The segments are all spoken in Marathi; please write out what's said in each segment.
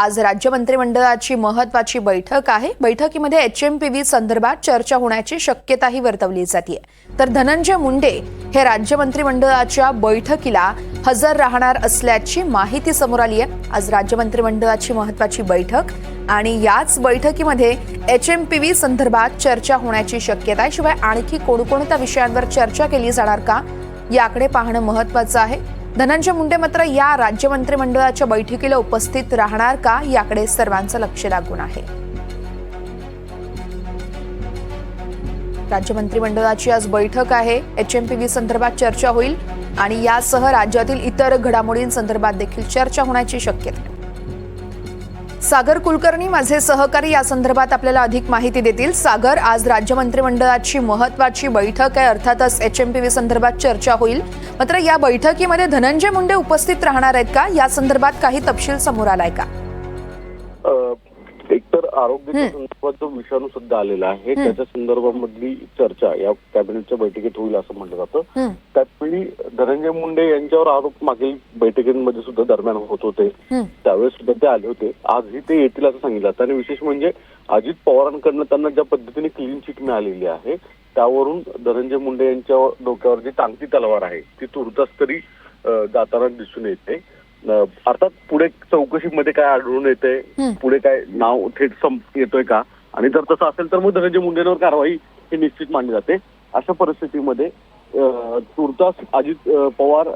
आज राज्य मंत्रिमंडळाची महत्त्वाची बैठक आहे। बैठकीमध्ये HMPV संदर्भात चर्चा होण्याची शक्यताही वर्तवली जाते। तर धनंजय मुंडे हे राज्य मंत्रिमंडळाच्या बैठकीला हजर राहणार असल्याची माहिती समोर आली आहे। आज राज्य मंत्रिमंडळाची महत्त्वाची बैठक आणि याच बैठकीमध्ये HMPV संदर्भात चर्चा होण्याची शक्यता आहे। शिवाय आणखी कोणकोणत्या विषयांवर चर्चा केली जाणार का याकडे पाहणं महत्त्वाचं आहे। धनंजय मुंडे मात्र या राज्य मंत्रिमंडळाच्या बैठकीला उपस्थित राहणार का याकडे सर्वांचं लक्ष लागून आहे। राज्य मंत्रिमंडळाची आज बैठक आहे। HMPV संदर्भात चर्चा होईल आणि यासह राज्यातील इतर घडामोडींसंदर्भात देखील चर्चा होण्याची शक्यता आहे। सागर कुलकर्णी माझे सहकारी या संदर्भात आपल्याला अधिक माहिती देतील। सागर, आज राज्य मंत्रिमंडळाची महत्त्वाची बैठक आहे, अर्थातच HMPV संदर्भात चर्चा होईल, मात्र या बैठकीमध्ये धनंजय मुंडे उपस्थित राहणार आहेत का या संदर्भात काही तपशील समोर आलाय का? एकतर आरोग्याच्या संदर्भात जो विषाणू सुद्धा आलेला आहे त्याच्या संदर्भामधली चर्चा या कॅबिनेटच्या बैठकीत होईल असं म्हटलं जातं। त्याचवेळी धनंजय मुंडे यांच्यावर आरोप मागील बैठकींमध्ये सुद्धा दरम्यान होत होते, त्यावेळेस सुद्धा ते आले होते, आजही ते येतील असं सांगितलं जातं। आणि विशेष म्हणजे अजित पवारांकडनं त्यांना ज्या पद्धतीने क्लीन चिट मिळालेली आहे त्यावरून धनंजय मुंडे यांच्या डोक्यावर जी टांगती तलवार आहे ती तुर्तास तरी जाताना दिसून येते। अर्थात पुढे चौकशीमध्ये काय आढळून येते, पुढे काय नाव थेट येतोय का, आणि जर तसं असेल तर मग धनंजय मुंडेंवर कारवाई ही निश्चित मानली जाते। अशा परिस्थितीमध्ये तुर्तास अजित पवार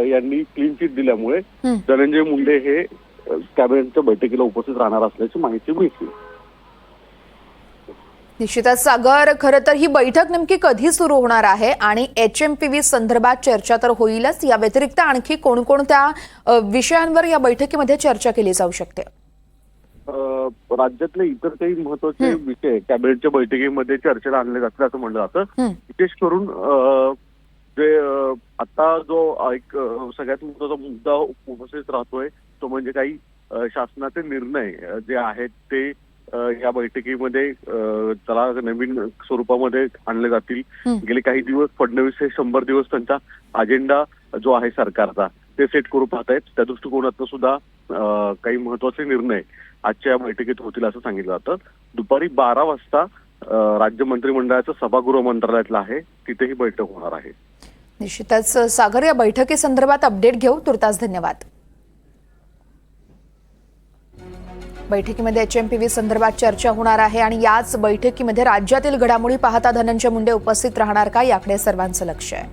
यांनी क्लीन चिट दिल्यामुळे धनंजय मुंडे हे कॅबिनेटच्या बैठकीला उपस्थित राहणार असल्याची माहिती मिळते। निश्चितच सागर, खरं तर ही बैठक नेमकी कधी सुरू होणार आहे आणि HMPV संदर्भात चर्चा तर होईलच, या व्यतिरिक्त आणखी कोणकोणत्या विषयांवर या बैठकीमध्ये चर्चा केली जाऊ शकते? राज्यातले इतर काही महत्वाचे विषय कॅबिनेटच्या बैठकीमध्ये चर्चेला आणले जातील असं म्हणलं जातं। विशेष करून जे आता जो एक सगळ्यात महत्वाचा मुद्दा उपस्थित राहतोय तो म्हणजे काही शासनाचे निर्णय जे आहेत ते या बैठकीमध्ये त्याला नवीन स्वरूपामध्ये आणले जातील। गेले काही दिवस फडणवीस हे 100 दिवस त्यांचा अजेंडा जो आहे सरकारचा ते सेट करू पाहत आहेत। त्या दृष्टिकोनातून सुद्धा काही महत्वाचे निर्णय आजच्या या बैठकीत होतील असं सांगितलं जातं। दुपारी 12 वाजता राज्य मंत्रिमंडळाचं सभागृह मंत्रालयातलं आहे, तिथे ही बैठक होणार आहे। निश्चितच सागर, या बैठकीसंदर्भात अपडेट घेऊ, तुर्तास धन्यवाद। बैठकीमध्ये HMPV संदर्भात चर्चा होणार आहे आणि याच बैठकीमध्ये राज्यातील घडामोडी पाहता धनंजय मुंडे उपस्थित राहणार का याकडे सर्वांचं लक्ष आहे।